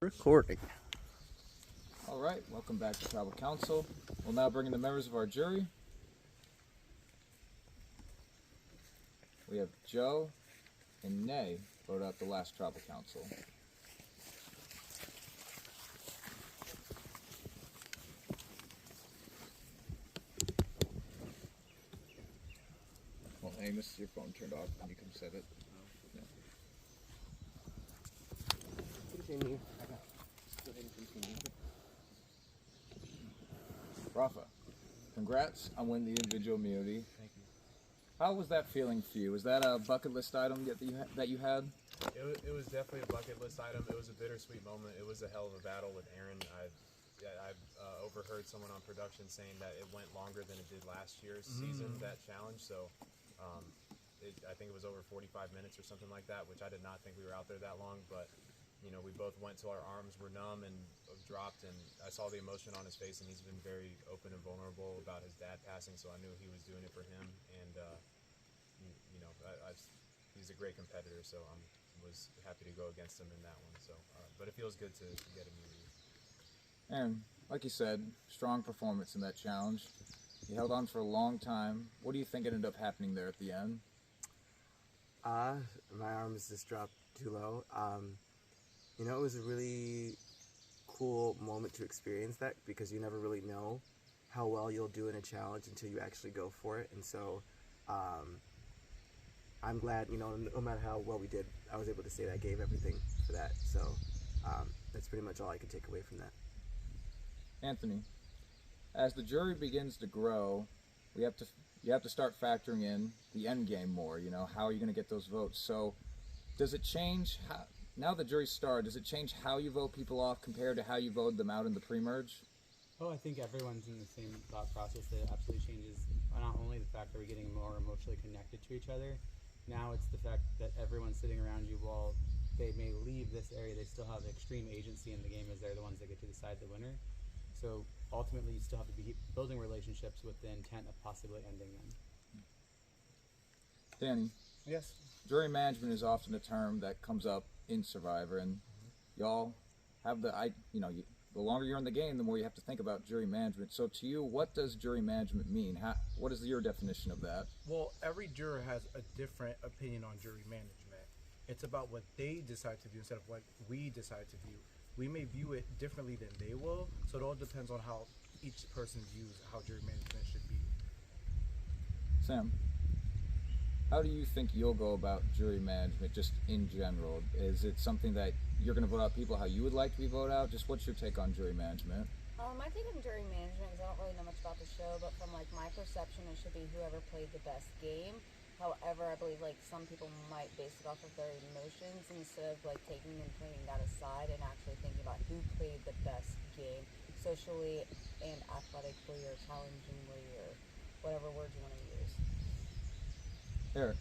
Recording. All right, welcome back to Tribal Council. We'll now bring in the members of our jury. We have Joe and Nay vote out the last Tribal Council. Well, Amos, your phone turned off and you can set it. Yeah. Continue. Rafa, congrats on winning the individual immunity. Thank you. How was that feeling for you? Was that a bucket list item that you had? It was definitely a bucket list item. It was a bittersweet moment. It was a hell of a battle with Aaron. I've overheard someone on production saying that it went longer than it did last year's season, that challenge. So I think it was over 45 minutes or something like that, which I did not think we were out there that long. But you know, we both went till our arms were numb and dropped, and I saw the emotion on his face, and he's been very open and vulnerable about his dad passing, so I knew he was doing it for him, and you know, he's a great competitor, so I was happy to go against him in that one. So, but it feels good to get immunity. Aaron, like you said, strong performance in that challenge. You held on for a long time. What do you think ended up happening there at the end? My arms just dropped too low. You know, it was a really cool moment to experience that because you never really know how well you'll do in a challenge until you actually go for it. And so I'm glad, you know, no matter how well we did, I was able to say that I gave everything for that. So that's pretty much all I can take away from that. Anthony, as the jury begins to grow, you have to start factoring in the end game more. You know, how are you going to get those votes? So does it change how? Now the jury's started, does it change how you vote people off compared to how you voted them out in the pre-merge? Oh, I think everyone's in the same thought process. That it absolutely changes not only the fact that we're getting more emotionally connected to each other, now it's the fact that everyone's sitting around you while they may leave this area, they still have extreme agency in the game as they're the ones that get to decide the winner. So ultimately you still have to be building relationships with the intent of possibly ending them. Danny, Yes. jury management is often a term that comes up in Survivor, and y'all have the longer you're in the game, the more you have to think about jury management. So to you, what does jury management mean? What is your definition of that? Well, every juror has a different opinion on jury management. It's about what they decide to do instead of what we decide to view. We may view it differently than they will, so it all depends on how each person views how jury management should be. Sam, how do you think you'll go about jury management just in general? Is it something that you're going to vote out people how you would like to be voted out? Just what's your take on jury management? My take on jury management, because I don't really know much about the show, but from like my perception, it should be whoever played the best game. However, I believe like some people might base it off of their emotions instead of like taking and putting that aside and actually thinking about who played the best game socially and athletically or challengingly or whatever words you want to use. Eric,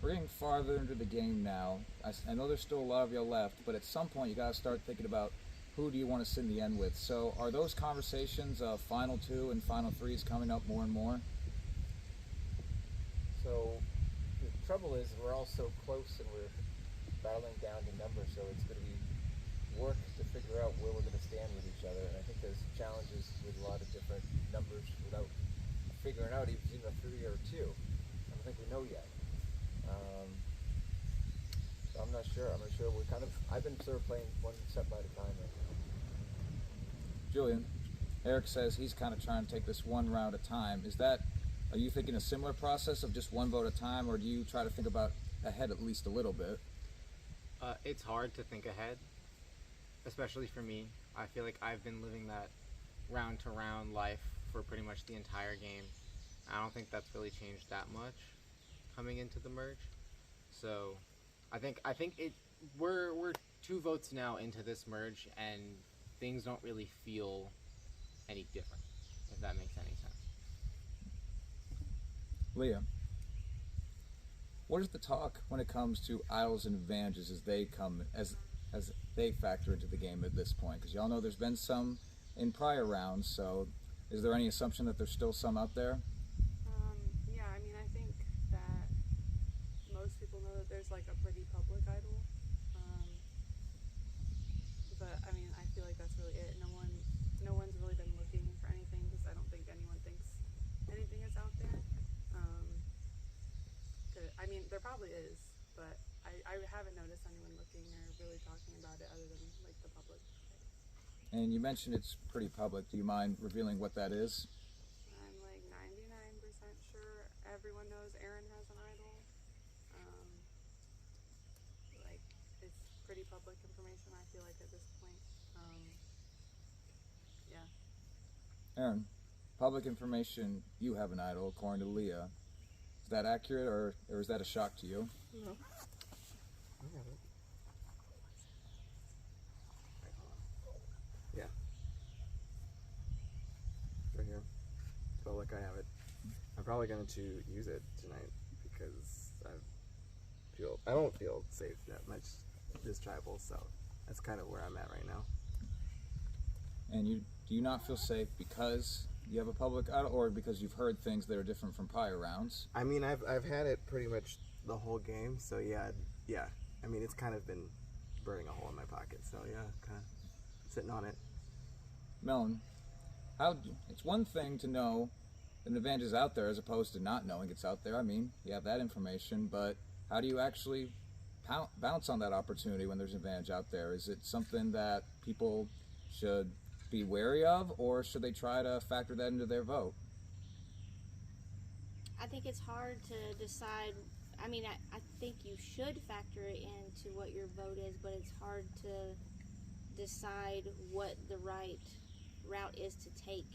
we're getting farther into the game now. I know there's still a lot of y'all left, but at some point you got to start thinking about who do you want to sit in the end with. So are those conversations of Final 2 and Final 3s coming up more and more? So the trouble is we're all so close and we're battling down to numbers, so it's going to be work to figure out where we're going to stand with each other. And I think there's challenges with a lot of different numbers without figuring out if it's even a 3 or a 2. I don't think we know yet. So I'm not sure. I've been sort of playing one step at a time right now. Julian, Eric says he's kind of trying to take this one round at a time. Are you thinking a similar process of just one vote at a time, or do you try to think about ahead at least a little bit? It's hard to think ahead, especially for me. I feel like I've been living that round to round life for pretty much the entire game. I don't think that's really changed that much coming into the merge. So I think we're 2 votes now into this merge, and things don't really feel any different, if that makes any sense. Leah, what is the talk when it comes to idols and advantages as they factor into the game at this point? Because y'all know there's been some in prior rounds, so is there any assumption that there's still some out there? Yeah, I mean, I think that most people know that there's like a pretty public idol. like that's really it. No one's really been looking for anything because I don't think anyone thinks anything is out there. I mean, there probably is, but I haven't noticed anyone looking or really talking about it other than like the public. And you mentioned it's pretty public. Do you mind revealing what that is? I'm like 99% sure everyone knows Aaron has an idol. Like, it's pretty public information, I feel like, at this point. Yeah. Aaron, public information, you have an idol, according to Leah. Is that accurate, or is that a shock to you? No. I have it. Wait, hold on. Yeah. Right here. Felt like I have it. I'm probably going to use it tonight because I don't feel safe that much this tribal, so that's kind of where I'm at right now. And do you not feel safe because you have a public idol, or because you've heard things that are different from prior rounds? I mean, I've had it pretty much the whole game, so yeah. I mean, it's kind of been burning a hole in my pocket, so yeah, kind of sitting on it. Melon, it's one thing to know an advantage is out there as opposed to not knowing it's out there. I mean, you have that information, but how do you actually bounce on that opportunity when there's an advantage out there? Is it something that people should be wary of, or should they try to factor that into their vote? I think it's hard to decide. I mean, I think you should factor it into what your vote is, but it's hard to decide what the right route is to take.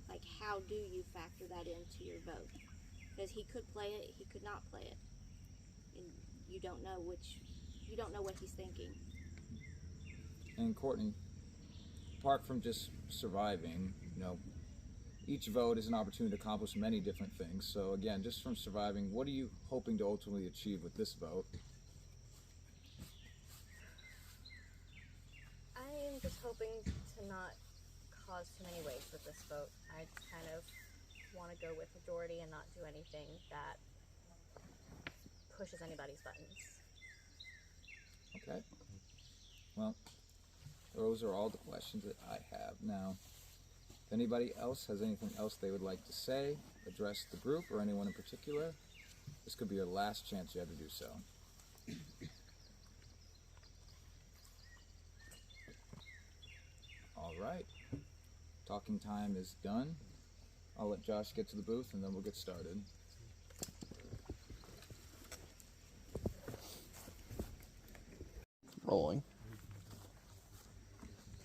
Like, how do you factor that into your vote? Because he could play it, he could not play it, and you don't know what he's thinking. And Courtney, apart from just surviving, each vote is an opportunity to accomplish many different things. So again, just from surviving, what are you hoping to ultimately achieve with this vote? I am just hoping to not cause too many waves with this vote. I kind of want to go with majority and not do anything that pushes anybody's buttons. Okay. Well, those are all the questions that I have. Now, if anybody else has anything else they would like to say, address the group or anyone in particular, this could be your last chance you have to do so. All right. Talking time is done. I'll let Josh get to the booth and then we'll get started. Rolling.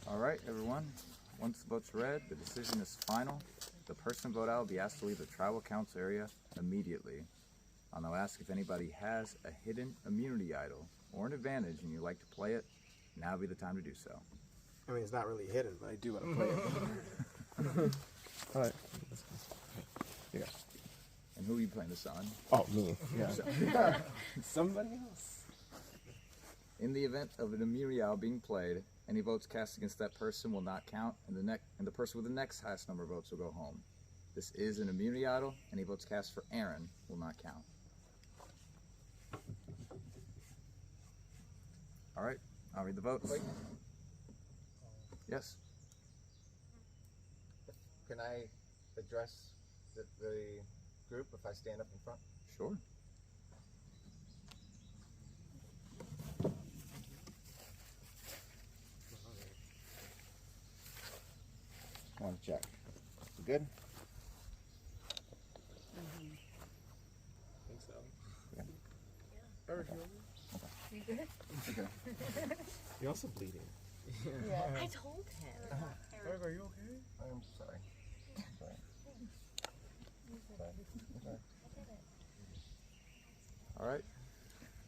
All right, everyone. Once the vote's read, the decision is final. The person voted out will be asked to leave the tribal council area immediately. I'll now ask if anybody has a hidden immunity idol or an advantage and you'd like to play it. Now would be the time to do so. I mean, it's not really hidden, but I do want to play it. All right. Yeah. And who are you playing this on? Oh, me. Yeah. Somebody else. In the event of an immunity idol being played, any votes cast against that person will not count, and the person with the next highest number of votes will go home. This is an immunity idol. Any votes cast for Aaron will not count. All right, I'll read the votes. Wait. Yes. Can I address the group if I stand up in front? Sure. I want to check. You good? think so. Yeah. Eric, You good? Okay. You're also bleeding. Yeah. I told him. Eric, are you okay? I'm sorry. Sorry. Sorry. All right.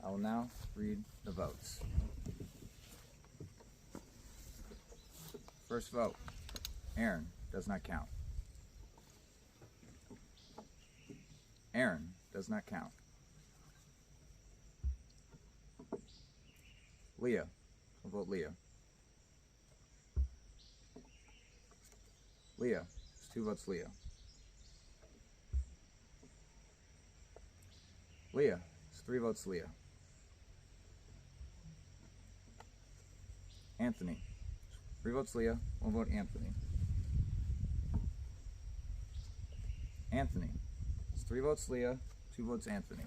I will now read the votes. First vote, Aaron does not count. Aaron does not count. Leah, we'll vote Leah. Leah, there's 2 votes Leah. Leah, there's 3 votes Leah. 3 votes Leah, 1 vote Anthony. Anthony. It's 3 votes Leah, 2 votes Anthony.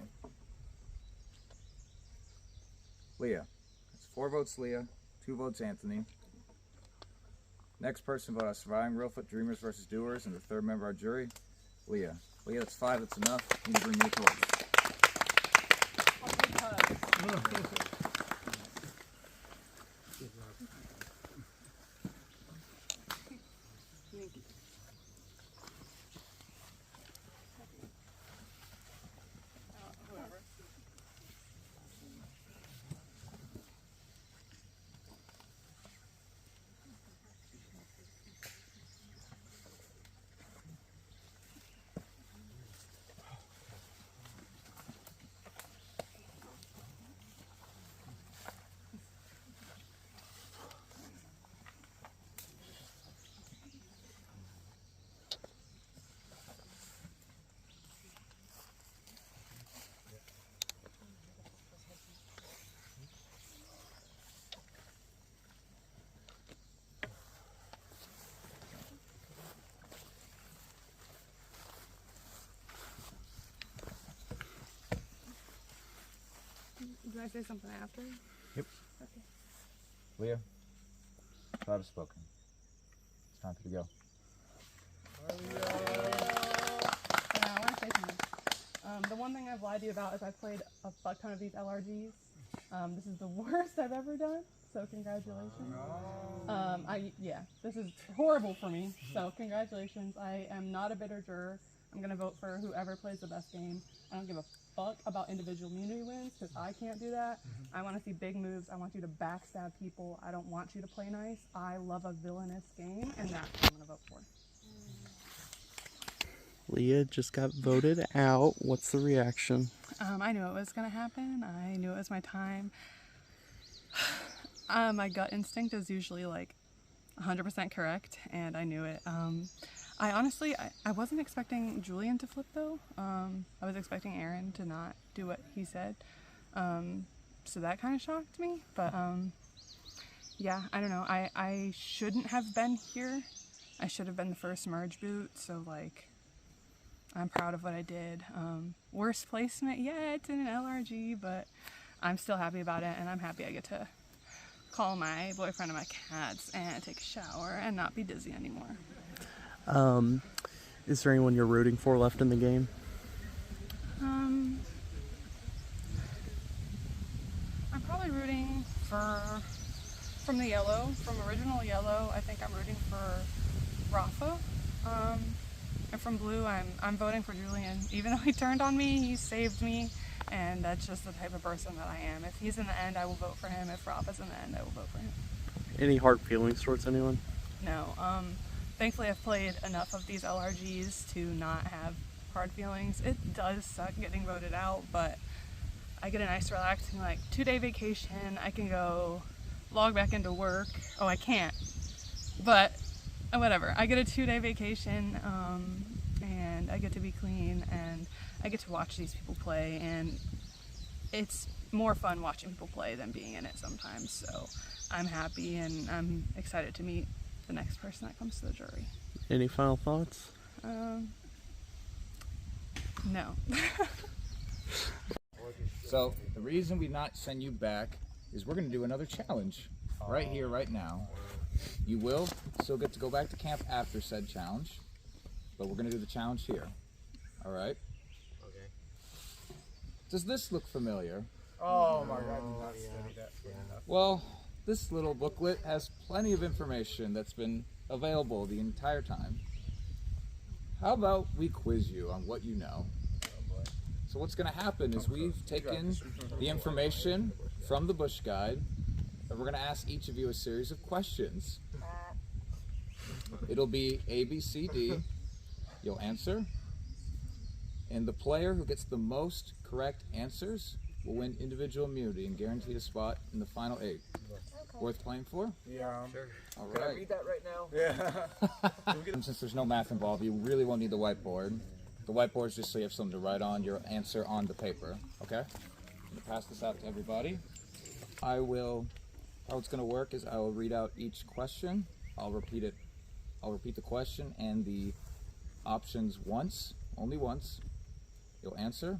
Leah. It's 4 votes Leah, 2 votes Anthony. Next person vote us surviving Reelfoot Dreamers versus Doers, and the third member of our jury, Leah. Leah, that's 5, that's enough. You need to bring me a toys. Can I say something after? Yep. Okay. Leah, God has spoken. It's time for you to go. I want to say something. The one thing I've lied to you about is I've played a fuck ton of these LRGs. This is the worst I've ever done, so congratulations. This is horrible for me, so congratulations. I am not a bitter juror. I'm going to vote for whoever plays the best game. I don't give a fuck about individual immunity wins, because I can't do that. I want to see big moves. I want you to backstab people. I don't want you to play nice. I love a villainous game, and that's what I'm going to vote for. Leah just got voted out. What's the reaction? I knew it was going to happen. I knew it was my time. My gut instinct is usually like 100% correct, and I knew it. I honestly wasn't expecting Julian to flip though. I was expecting Aaron to not do what he said. So that kind of shocked me, but yeah, I don't know. I shouldn't have been here. I should have been the first merge boot, so like, I'm proud of what I did. Worst placement yet in an LRG, but I'm still happy about it, and I'm happy I get to call my boyfriend and my cats and take a shower and not be dizzy anymore. Is there anyone you're rooting for left in the game? I'm probably rooting from the yellow, from original yellow. I think I'm rooting for Rafa. And from blue, I'm voting for Julian. Even though he turned on me, he saved me, and that's just the type of person that I am. If he's in the end, I will vote for him. If Rafa's in the end, I will vote for him. Any hard feelings towards anyone? No. Thankfully, I've played enough of these LRGs to not have hard feelings. It does suck getting voted out, but I get a nice relaxing, like, 2-day vacation. I can go log back into work. Oh, I can't. But whatever. I get a 2-day vacation, and I get to be clean, and I get to watch these people play, and it's more fun watching people play than being in it sometimes. So I'm happy, and I'm excited to meet the next person that comes to the jury. Any final thoughts? No. So the reason we not send you back is we're going to do another challenge right here, right now. You will still get to go back to camp after said challenge, but we're going to do the challenge here. All right? Okay. Does this look familiar? Oh my god, I did not study that for enough. Well, this little booklet has plenty of information that's been available the entire time. How about we quiz you on what you know? So what's going to happen is we've taken the information from the Bush Guide, and we're going to ask each of you a series of questions. It'll be A, B, C, D. You'll answer, and the player who gets the most correct answers will win individual immunity and guaranteed a spot in the final 8. Worth playing for? Yeah. Sure. All Can I right. read that right now? Yeah. Since there's no math involved, you really won't need the whiteboard. The whiteboard is just so you have something to write on your answer on the paper. Okay? I'm going to pass this out to everybody. I will How it's going to work is I will read out each question. I'll repeat it. I'll repeat the question and the options once, only once. You'll answer.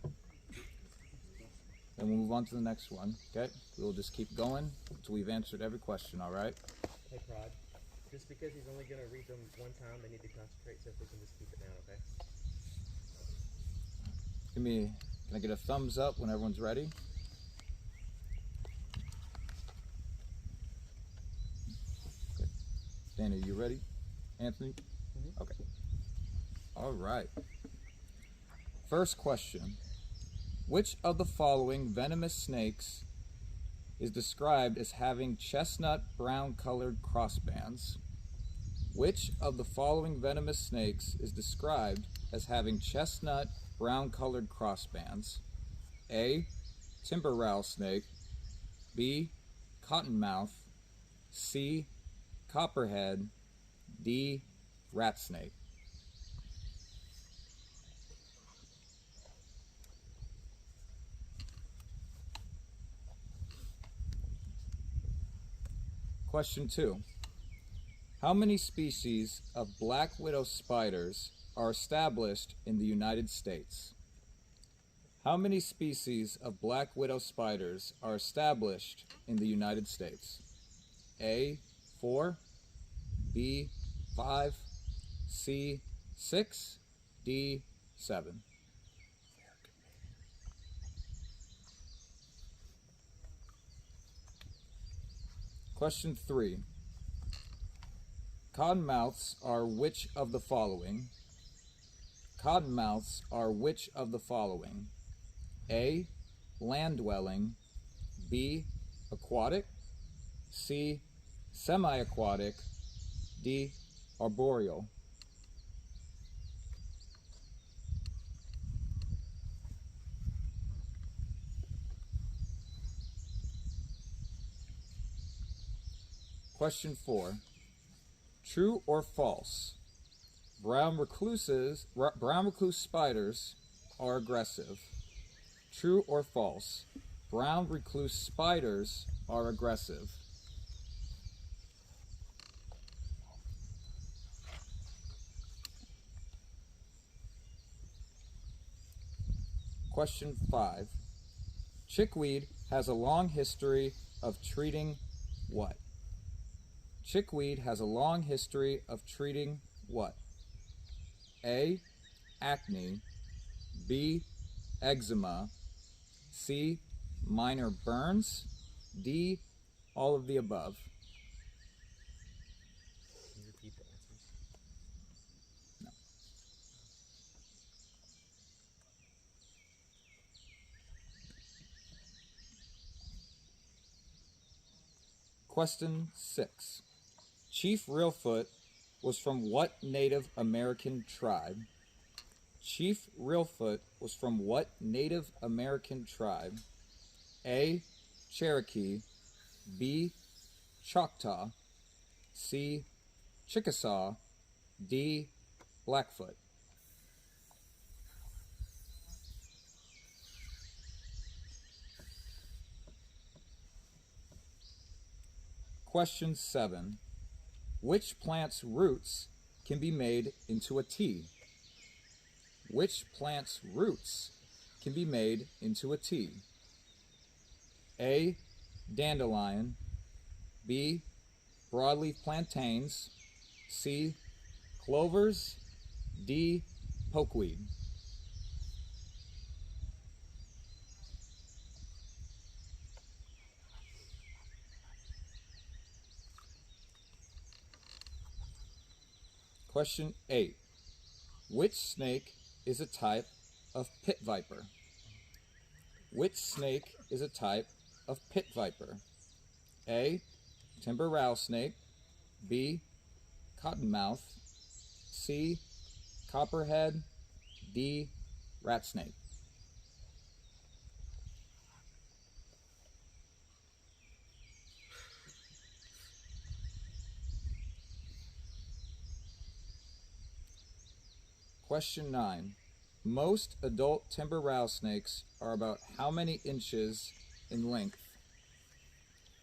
Then we'll move on to the next one. Okay? We'll just keep going until we've answered every question, all right? Hey, Prod. Just because he's only going to read them one time, they need to concentrate, so if we can just keep it down, okay? Can I get a thumbs up when everyone's ready? Okay. Danny, are you ready? Anthony? Okay. All right. First question. Which of the following venomous snakes is described as having chestnut brown colored crossbands? Which of the following venomous snakes is described as having chestnut brown colored crossbands? A. Timber rattlesnake. B. Cottonmouth. C. Copperhead. D. Rat snake. Question 2. How many species of black widow spiders are established in the United States? How many species of black widow spiders are established in the United States? A. 4. B. 5. C. 6. D. 7. Question 3. Cottonmouths are which of the following? Cottonmouths are which of the following? A. Land-dwelling. B. Aquatic. C. Semi-aquatic. D. Arboreal. Question 4. True or false? Brown recluse spiders are aggressive. True or false? Brown recluse spiders are aggressive. Question 5. Chickweed has a long history of treating what? Chickweed has a long history of treating what? A. Acne. B. Eczema. C. Minor burns. D. All of the above. Can you repeat the answers? No. Question 6. Chief Reelfoot was from what Native American tribe? Chief Reelfoot was from what Native American tribe? A. Cherokee. B. Choctaw. C. Chickasaw. D. Blackfoot. Question 7. Which plant's roots can be made into a tea? Which plant's roots can be made into a tea? A. Dandelion. B. Broadleaf plantains. C. Clovers. D. Pokeweed. Question 8. Which snake is a type of pit viper? Which snake is a type of pit viper? A. Timber rattlesnake. B. Cottonmouth. C. Copperhead. D. Rat snake. Question 9. Most adult timber rattlesnakes are about how many inches in length?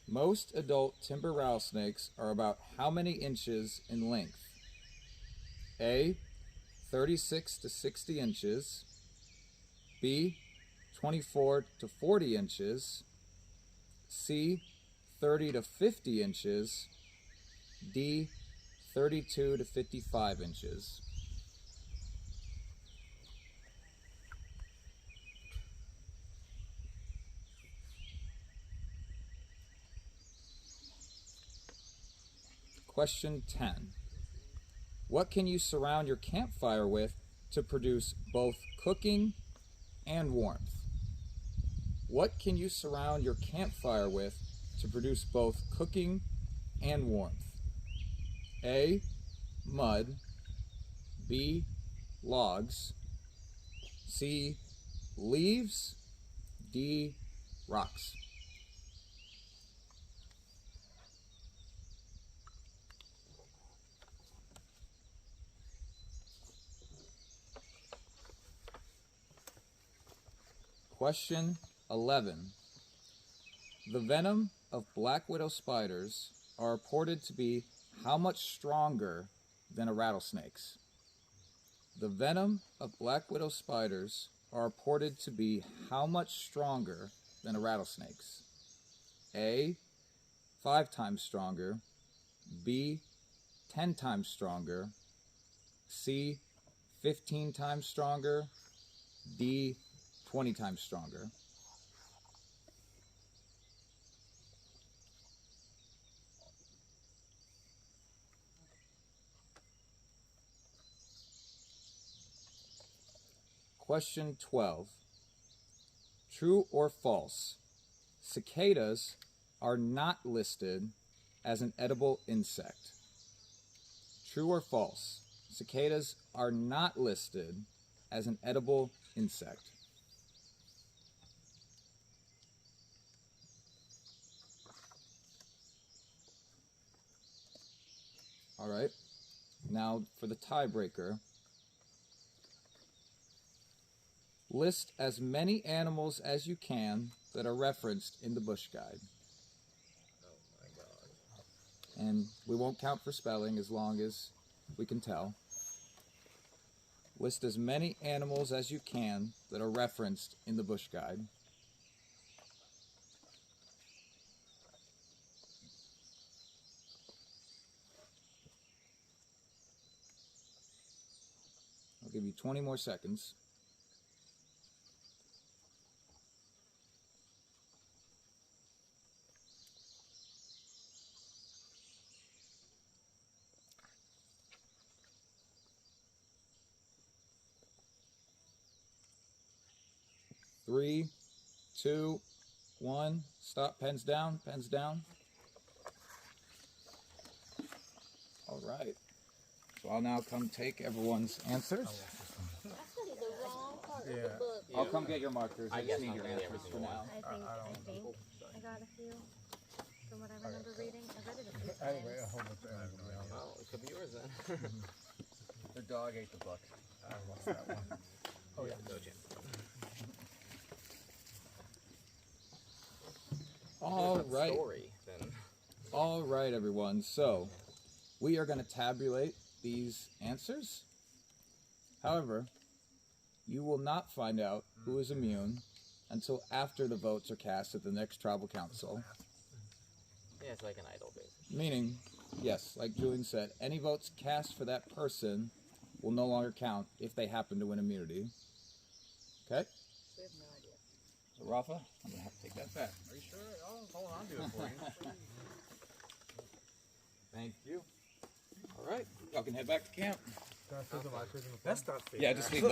Most adult timber rattlesnakes are about how many inches in length? A, 36 to 60 inches. B, 24 to 40 inches. C, 30 to 50 inches. D, 32 to 55 inches. Question 10. What can you surround your campfire with to produce both cooking and warmth? What can you surround your campfire with to produce both cooking and warmth? A, mud. B, logs. C, leaves. D, rocks. Question 11. The venom of black widow spiders are reported to be how much stronger than a rattlesnake's? The venom of black widow spiders are reported to be how much stronger than a rattlesnake's? A, 5 times stronger. B, 10 times stronger. C, 15 times stronger. D, 20 times stronger. Question 12. True or false? Cicadas are not listed as an edible insect. True or false? Cicadas are not listed as an edible insect. All right, now for the tiebreaker. List as many animals as you can that are referenced in the Bush Guide. Oh my god. And we won't count for spelling as long as we can tell. List as many animals as you can that are referenced in the Bush Guide. I'll give you 20 more seconds. Three, two, one. Stop. Pens down. Pens down. All right. So I'll now come take everyone's answers. That's gonna be the wrong part of Yeah. the book. I'll come get your markers. I I just guess need I'll your get answers everything for you now. I think I got a few from what I remember reading. I read it a few I read a times. whole bunch of animals. Well, it could be yours then. The dog ate the book. I lost that one. Oh yeah. No chance. All right. Story then. All right, everyone. So we are going to tabulate these answers. However, you will not find out who is immune until after the votes are cast at the next tribal council. Yeah, it's like an idol base. Meaning, yes, like Julian said, any votes cast for that person will no longer count if they happen to win immunity. Okay? We have no idea. So, Rafa, I'm going to have to take that back. Are you sure? Oh, hold on, I'll do it for you. Thank you. All right. Y'all can head back to camp. That's not fair. Yeah, just leave that.